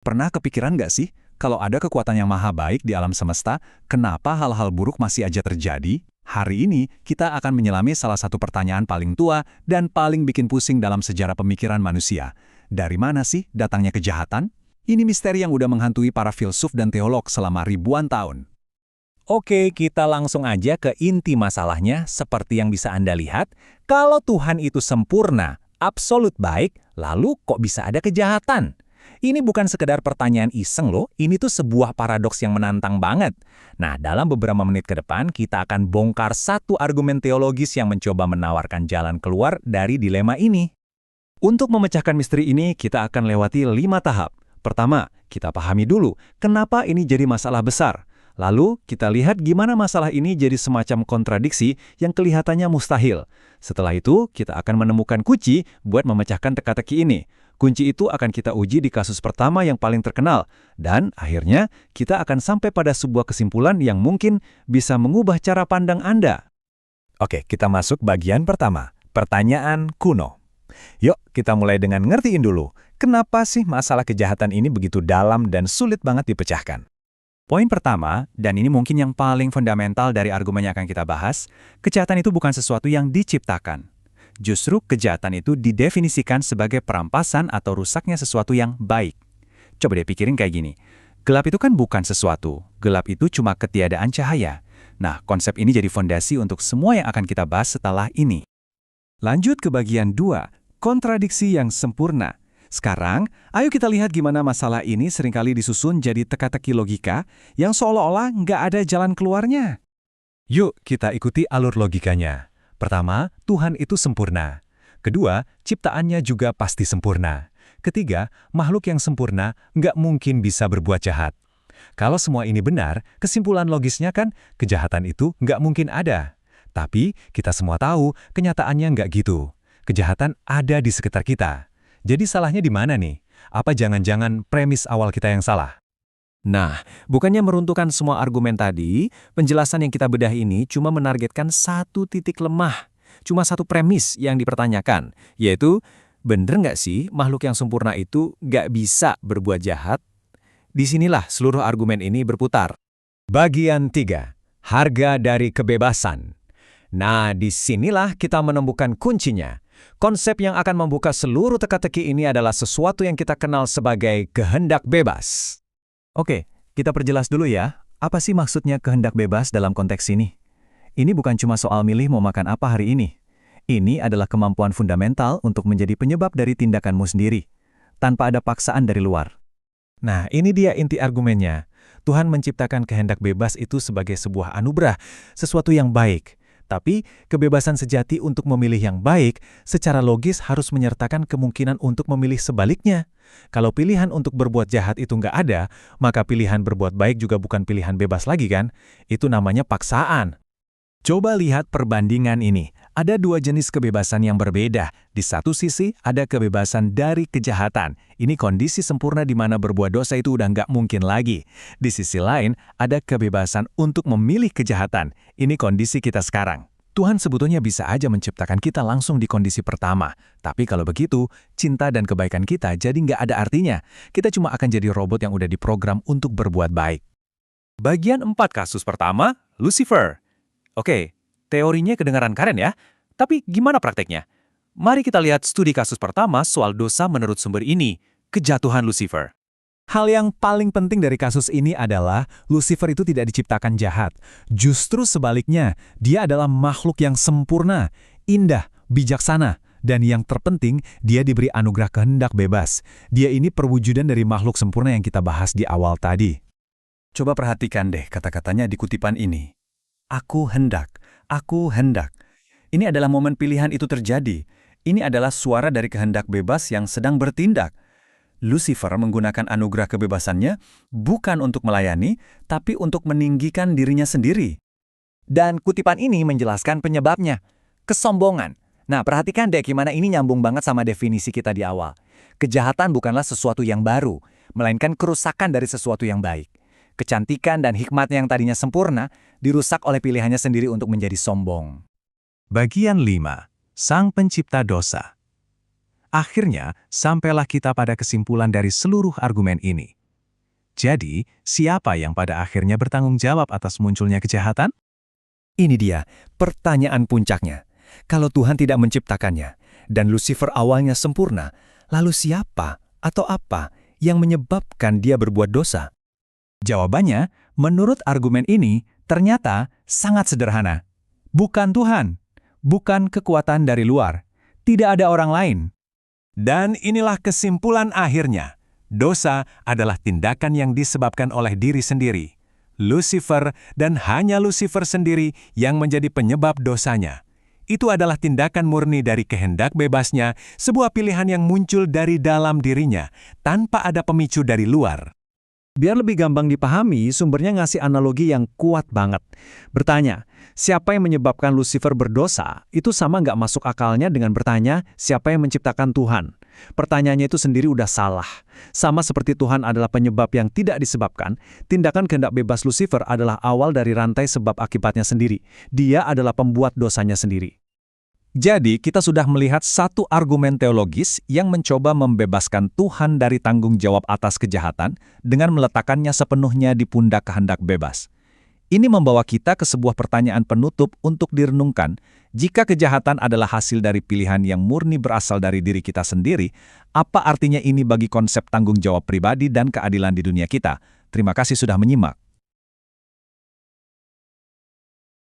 Pernah kepikiran nggak sih, kalau ada kekuatan yang maha baik di alam semesta, kenapa hal-hal buruk masih aja terjadi? Hari ini, kita akan menyelami salah satu pertanyaan paling tua dan paling bikin pusing dalam sejarah pemikiran manusia. Dari mana sih datangnya kejahatan? Ini misteri yang udah menghantui para filsuf dan teolog selama ribuan tahun. Oke, kita langsung aja ke inti masalahnya. Seperti yang bisa Anda lihat, kalau Tuhan itu sempurna, absolut baik, lalu kok bisa ada kejahatan? Ini bukan sekedar pertanyaan iseng loh, ini tuh sebuah paradoks yang menantang banget. Nah, dalam beberapa menit ke depan, kita akan bongkar satu argumen teologis yang mencoba menawarkan jalan keluar dari dilema ini. Untuk memecahkan misteri ini, kita akan lewati 5 tahap. Pertama, kita pahami dulu kenapa ini jadi masalah besar. Lalu, kita lihat gimana masalah ini jadi semacam kontradiksi yang kelihatannya mustahil. Setelah itu, kita akan menemukan kunci buat memecahkan teka-teki ini. Kunci itu akan kita uji di kasus pertama yang paling terkenal. Dan akhirnya, kita akan sampai pada sebuah kesimpulan yang mungkin bisa mengubah cara pandang Anda. Oke, kita masuk bagian pertama, pertanyaan kuno. Yuk, kita mulai dengan ngertiin dulu, kenapa sih masalah kejahatan ini begitu dalam dan sulit banget dipecahkan? Poin pertama, dan ini mungkin yang paling fundamental dari argumen yang akan kita bahas, kejahatan itu bukan sesuatu yang diciptakan. Justru kejahatan itu didefinisikan sebagai perampasan atau rusaknya sesuatu yang baik. Coba deh pikirin kayak gini. Gelap itu kan bukan sesuatu. Gelap itu cuma ketiadaan cahaya. Nah, konsep ini jadi fondasi untuk semua yang akan kita bahas setelah ini. Lanjut ke bagian 2, kontradiksi yang sempurna. Sekarang, ayo kita lihat gimana masalah ini seringkali disusun jadi teka-teki logika yang seolah-olah nggak ada jalan keluarnya. Yuk, kita ikuti alur logikanya. Pertama, Tuhan itu sempurna. Kedua, ciptaannya juga pasti sempurna. Ketiga, makhluk yang sempurna nggak mungkin bisa berbuat jahat. Kalau semua ini benar, kesimpulan logisnya kan kejahatan itu nggak mungkin ada. Tapi, kita semua tahu kenyataannya nggak gitu. Kejahatan ada di sekitar kita. Jadi salahnya di mana nih? Apa jangan-jangan premis awal kita yang salah? Nah, bukannya meruntuhkan semua argumen tadi, penjelasan yang kita bedah ini cuma menargetkan satu titik lemah. Cuma satu premis yang dipertanyakan, yaitu, bener nggak sih makhluk yang sempurna itu nggak bisa berbuat jahat? Disinilah seluruh argumen ini berputar. Bagian 3. Harga dari kebebasan. Nah, disinilah kita menemukan kuncinya. Konsep yang akan membuka seluruh teka-teki ini adalah sesuatu yang kita kenal sebagai kehendak bebas. Oke, kita perjelas dulu ya, apa sih maksudnya kehendak bebas dalam konteks ini? Ini bukan cuma soal milih mau makan apa hari ini. Ini adalah kemampuan fundamental untuk menjadi penyebab dari tindakanmu sendiri, tanpa ada paksaan dari luar. Nah, ini dia inti argumennya. Tuhan menciptakan kehendak bebas itu sebagai sebuah anugerah, sesuatu yang baik. Tapi, kebebasan sejati untuk memilih yang baik secara logis harus menyertakan kemungkinan untuk memilih sebaliknya. Kalau pilihan untuk berbuat jahat itu nggak ada, maka pilihan berbuat baik juga bukan pilihan bebas lagi kan? Itu namanya paksaan. Coba lihat perbandingan ini. Ada dua jenis kebebasan yang berbeda. Di satu sisi, ada kebebasan dari kejahatan. Ini kondisi sempurna di mana berbuat dosa itu udah nggak mungkin lagi. Di sisi lain, ada kebebasan untuk memilih kejahatan. Ini kondisi kita sekarang. Tuhan sebetulnya bisa aja menciptakan kita langsung di kondisi pertama. Tapi kalau begitu, cinta dan kebaikan kita jadi nggak ada artinya. Kita cuma akan jadi robot yang udah diprogram untuk berbuat baik. Bagian 4 kasus pertama, Lucifer. Oke, teorinya kedengaran keren ya, tapi gimana prakteknya? Mari kita lihat studi kasus pertama soal dosa menurut sumber ini, kejatuhan Lucifer. Hal yang paling penting dari kasus ini adalah Lucifer itu tidak diciptakan jahat. Justru sebaliknya, dia adalah makhluk yang sempurna, indah, bijaksana, dan yang terpenting, dia diberi anugerah kehendak bebas. Dia ini perwujudan dari makhluk sempurna yang kita bahas di awal tadi. Coba perhatikan deh kata-katanya di kutipan ini. Aku hendak, aku hendak. Ini adalah momen pilihan itu terjadi. Ini adalah suara dari kehendak bebas yang sedang bertindak. Lucifer menggunakan anugerah kebebasannya bukan untuk melayani, tapi untuk meninggikan dirinya sendiri. Dan kutipan ini menjelaskan penyebabnya, kesombongan. Nah, perhatikan deh gimana ini nyambung banget sama definisi kita di awal. Kejahatan bukanlah sesuatu yang baru, melainkan kerusakan dari sesuatu yang baik. Kecantikan dan hikmatnya yang tadinya sempurna, dirusak oleh pilihannya sendiri untuk menjadi sombong. Bagian 5. Sang Pencipta Dosa. Akhirnya, sampailah kita pada kesimpulan dari seluruh argumen ini. Jadi, siapa yang pada akhirnya bertanggung jawab atas munculnya kejahatan? Ini dia, pertanyaan puncaknya. Kalau Tuhan tidak menciptakannya, dan Lucifer awalnya sempurna, lalu siapa atau apa yang menyebabkan dia berbuat dosa? Jawabannya, menurut argumen ini, ternyata sangat sederhana. Bukan Tuhan, bukan kekuatan dari luar, tidak ada orang lain. Dan inilah kesimpulan akhirnya. Dosa adalah tindakan yang disebabkan oleh diri sendiri. Lucifer dan hanya Lucifer sendiri yang menjadi penyebab dosanya. Itu adalah tindakan murni dari kehendak bebasnya, sebuah pilihan yang muncul dari dalam dirinya, tanpa ada pemicu dari luar. Biar lebih gampang dipahami, sumbernya ngasih analogi yang kuat banget. Bertanya, siapa yang menyebabkan Lucifer berdosa? Itu sama nggak masuk akalnya dengan bertanya, siapa yang menciptakan Tuhan? Pertanyaannya itu sendiri udah salah. Sama seperti Tuhan adalah penyebab yang tidak disebabkan, tindakan kehendak bebas Lucifer adalah awal dari rantai sebab akibatnya sendiri. Dia adalah pembuat dosanya sendiri. Jadi, kita sudah melihat satu argumen teologis yang mencoba membebaskan Tuhan dari tanggung jawab atas kejahatan dengan meletakkannya sepenuhnya di pundak kehendak bebas. Ini membawa kita ke sebuah pertanyaan penutup untuk direnungkan. Jika kejahatan adalah hasil dari pilihan yang murni berasal dari diri kita sendiri, apa artinya ini bagi konsep tanggung jawab pribadi dan keadilan di dunia kita? Terima kasih sudah menyimak.